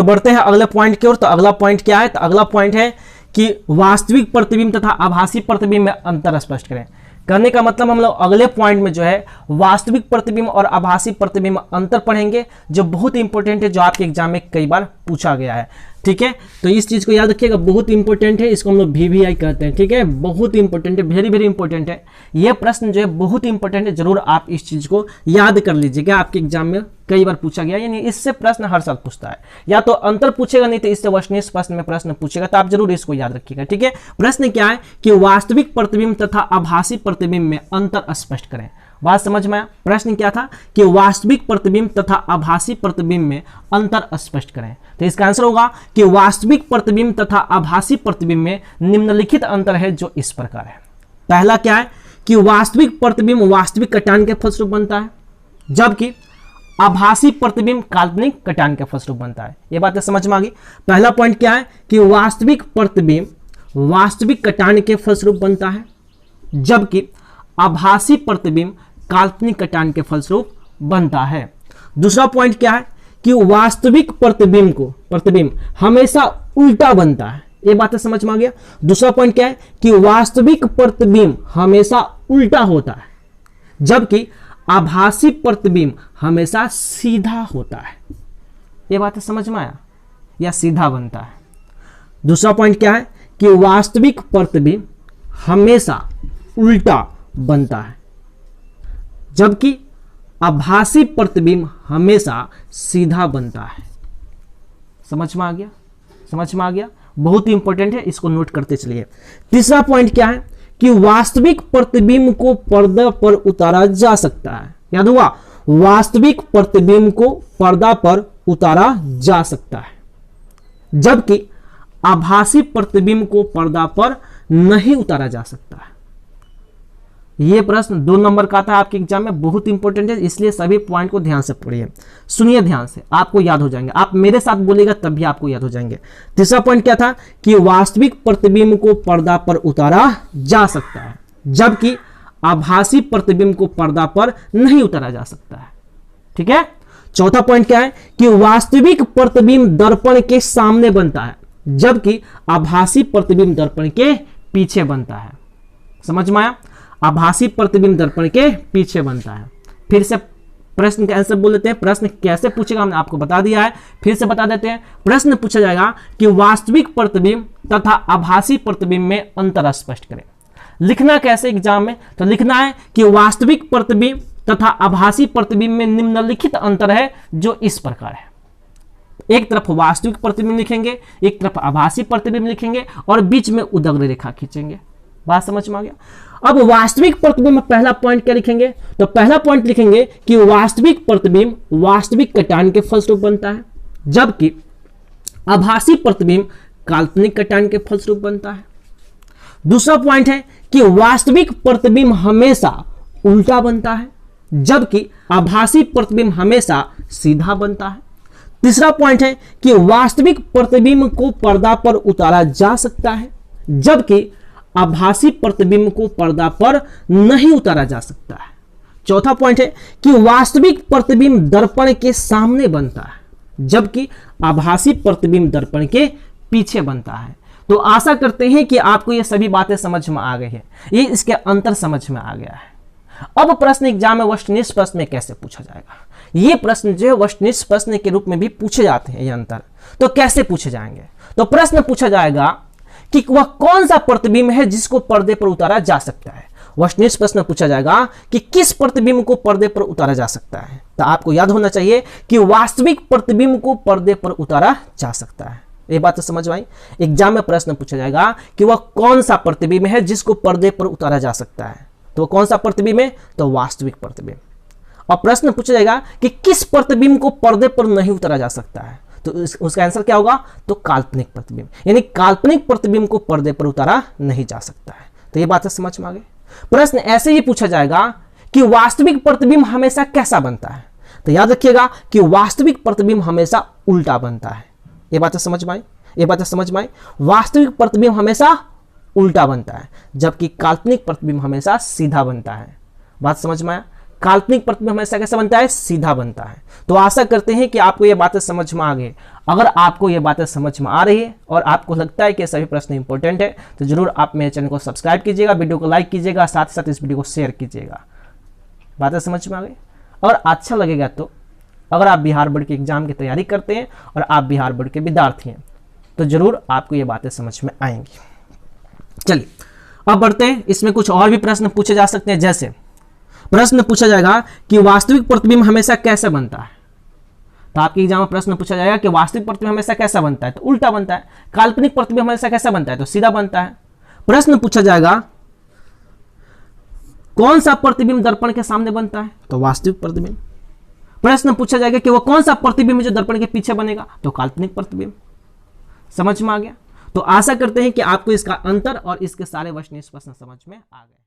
तो बढ़ते हैं अगले पॉइंट की ओर। तो अगला पॉइंट क्या है? तो अगला पॉइंट है कि वास्तविक प्रतिबिंब तथा आभासी प्रतिबिंब में अंतर स्पष्ट करें। करने का मतलब हम लोग अगले पॉइंट में जो है वास्तविक प्रतिबिंब और आभासी प्रतिबिंब अंतर पढ़ेंगे, जो बहुत इंपॉर्टेंट है, जो आपके एग्जाम में कई बार पूछा गया है। ठीक है, तो इस चीज को याद रखिएगा, बहुत इंपॉर्टेंट है, इसको हम लोग VVI कहते हैं। ठीक है, बहुत इंपॉर्टेंट है, वेरी वेरी इंपॉर्टेंट है। ये प्रश्न जो है बहुत इंपॉर्टेंट है, जरूर आप इस चीज को याद कर लीजिएगा, आपके एग्जाम में कई बार पूछा गया, यानी इससे प्रश्न हर साल पूछता है। या तो अंतर पूछेगा, नहीं तो इससे वस्तुनिष्ठ प्रश्न में प्रश्न पूछेगा, तो आप जरूर इसको याद रखिएगा। ठीक है, प्रश्न क्या है कि वास्तविक प्रतिबिंब तथा आभासी प्रतिबिंब में अंतर स्पष्ट करें। बात समझ में आया? प्रश्न क्या था कि वास्तविक प्रतिबिंब तथा आभासी प्रतिबिंब में अंतर स्पष्ट करें। तो इसका आंसर होगा कि वास्तविक प्रतिबिंब तथा आभासी प्रतिबिंब में निम्नलिखित अंतर है, जो इस प्रकार है। पहला क्या है कि वास्तविक प्रतिबिंब वास्तविक कटान के फलस्वरूप बनता है, जबकि आभासी प्रतिबिंब काल्पनिक कटान के फलस्वरूप बनता है। ये बातें समझ में आ गई। पहला पॉइंट क्या है कि वास्तविक प्रतिबिंब वास्तविक कटान के फलस्वरूप बनता है, जबकि आभासी प्रतिबिंब काल्पनिक कटान के फलस्वरूप बनता है। दूसरा पॉइंट क्या है कि वास्तविक प्रतिबिंब हमेशा उल्टा बनता है। ये बातें समझ में आ गया। दूसरा पॉइंट क्या है कि वास्तविक प्रतिबिंब हमेशा उल्टा होता है, जबकि आभासी प्रतिबिंब हमेशा सीधा होता है। ये बातें समझ में आया? या सीधा बनता है। दूसरा पॉइंट क्या है कि वास्तविक प्रतिबिंब हमेशा उल्टा बनता है, जबकि आभासी प्रतिबिंब हमेशा सीधा बनता है। समझ में आ गया? समझ में आ गया। बहुत ही इंपॉर्टेंट है, इसको नोट करते चलिए। तीसरा पॉइंट क्या है कि वास्तविक प्रतिबिंब को पर्दा पर उतारा जा सकता है। याद हुआ? वास्तविक प्रतिबिंब को पर्दा पर उतारा जा सकता है, जबकि आभासी प्रतिबिंब को पर्दा पर नहीं उतारा जा सकता है। यह प्रश्न 2 नंबर का था आपके एग्जाम में, बहुत इंपॉर्टेंट है, इसलिए सभी पॉइंट को ध्यान से पढ़िए, सुनिए ध्यान से, आपको याद हो जाएंगे। आप मेरे साथ बोलिएगा तब भी आपको याद हो जाएंगे। तीसरा पॉइंट क्या था कि वास्तविक प्रतिबिंब को पर्दा पर उतारा जा सकता है, जबकि आभासी प्रतिबिंब को पर्दा पर नहीं उतारा जा सकता है। ठीक है। चौथा पॉइंट क्या है कि वास्तविक प्रतिबिंब दर्पण के सामने बनता है, जबकि आभासी प्रतिबिंब दर्पण के पीछे बनता है। समझ में आया? आभासी प्रतिबिंब दर्पण के पीछे बनता है। फिर से प्रश्न का आंसर बोल देते हैं। प्रश्न कैसे पूछेगा हमने आपको बता दिया है, फिर से बता देते हैं। प्रश्न पूछा जाएगा कि वास्तविक प्रतिबिंब तथा आभासी प्रतिबिंब में अंतर स्पष्ट करें। लिखना कैसे एग्जाम में? तो लिखना है कि वास्तविक प्रतिबिंब तथा आभासी प्रतिबिंब में निम्नलिखित अंतर है, जो इस प्रकार है। एक तरफ वास्तविक प्रतिबिंब लिखेंगे, एक तरफ आभासी प्रतिबिंब लिखेंगे, और बीच में उदग्र रेखा खींचेंगे। बात समझ में आ गया? अब वास्तविक प्रतिबिंब में पहला पॉइंट क्या लिखेंगे? तो पहला पॉइंट लिखेंगे कि वास्तविक प्रतिबिंब वास्तविक कटान के फलस्वरूप बनता है, जबकि आभासी प्रतिबिंब काल्पनिक कटान के फलस्वरूप बनता है। दूसरा पॉइंट है कि वास्तविक प्रतिबिंब हमेशा उल्टा बनता है, जबकि आभासी प्रतिबिंब हमेशा सीधा बनता है। तीसरा पॉइंट है कि वास्तविक प्रतिबिंब को पर्दा पर उतारा जा सकता है, जबकि आभासी प्रतिबिंब को पर्दा पर नहीं उतारा जा सकता है। चौथा पॉइंट है कि वास्तविक प्रतिबिंब दर्पण के सामने बनता है, जबकि आभासी प्रतिबिंब दर्पण के पीछे बनता है। तो आशा करते हैं कि आपको ये सभी बातें समझ में आ गई है, ये इसके अंतर समझ में आ गया है। अब प्रश्न एग्जाम में वस्तुनिष्ठ प्रश्न में कैसे पूछा जाएगा? ये प्रश्न जो है वस्तुनिष्ठ प्रश्न के रूप में भी पूछे जाते हैं। ये अंतर तो कैसे पूछे जाएंगे? तो प्रश्न पूछा जाएगा कि वह कौन सा प्रतिबिंब है जिसको पर्दे पर उतारा जा सकता है। वस्तुनिष्ठ प्रश्न पूछा जाएगा कि किस प्रतिबिंब को पर्दे पर उतारा जा सकता है। तो आपको याद होना चाहिए कि वास्तविक प्रतिबिंब को पर्दे पर उतारा जा सकता है। ये बात तो समझ आई? एग्जाम में प्रश्न पूछा जाएगा कि वह कौन सा प्रतिबिंब है जिसको पर्दे पर उतारा जा सकता है। तो कौन सा प्रतिबिंब है? तो वास्तविक प्रतिबिंब। और प्रश्न पूछा जाएगा कि किस प्रतिबिंब को पर्दे पर नहीं उतारा जा सकता है। तो उसका आंसर क्या होगा? तो काल्पनिक प्रतिबिंब, यानी काल्पनिक प्रतिबिंब को पर्दे पर उतारा नहीं जा सकता है। तो ये बात समझ में आ गई। प्रश्न ऐसे ही पूछा जाएगा कि वास्तविक प्रतिबिंब हमेशा कैसा बनता है। तो याद रखिएगा कि वास्तविक प्रतिबिंब हमेशा उल्टा बनता है। ये बात समझ में आई? ये बात समझ में आई? वास्तविक प्रतिबिंब हमेशा उल्टा बनता है, जबकि काल्पनिक प्रतिबिंब हमेशा सीधा बनता है। बात समझ में आया? काल्पनिक प्रतिबिंब हमेशा कैसा बनता है, सीधा बनता है। तो आशा करते हैं कि आपको ये बातें समझ में आ गई। अगर आपको ये बातें समझ में आ रही है और आपको लगता है कि सभी प्रश्न इंपॉर्टेंट है तो जरूर आप मेरे चैनल को सब्सक्राइब कीजिएगा, वीडियो को लाइक कीजिएगा, साथ ही साथ इस वीडियो को शेयर कीजिएगा। बातें समझ में आ गई? और अच्छा लगेगा तो अगर आप बिहार बोर्ड के एग्जाम की तैयारी करते हैं और आप बिहार बोर्ड के विद्यार्थी हैं तो जरूर आपको ये बातें समझ में आएंगी। चलिए अब बढ़ते हैं, इसमें कुछ और भी प्रश्न पूछे जा सकते हैं। जैसे प्रश्न पूछा जाएगा कि वास्तविक प्रतिबिंब हमेशा कैसे बनता है। तो आपके एग्जाम में प्रश्न पूछा जाएगा कि वास्तविक प्रतिबिंब हमेशा कैसा बनता है, तो उल्टा बनता है। काल्पनिक प्रतिबिंब हमेशा कैसा बनता है, तो सीधा बनता है। प्रश्न पूछा जाएगा कौन सा प्रतिबिंब दर्पण के सामने बनता है, तो वास्तविक प्रतिबिंब। प्रश्न पूछा जाएगा कि वो कौन सा प्रतिबिंब जो दर्पण के पीछे बनेगा, तो काल्पनिक प्रतिबिंब। समझ में आ गया? तो आशा करते हैं कि आपको इसका अंतर और इसके सारे प्रश्न समझ में आ गए।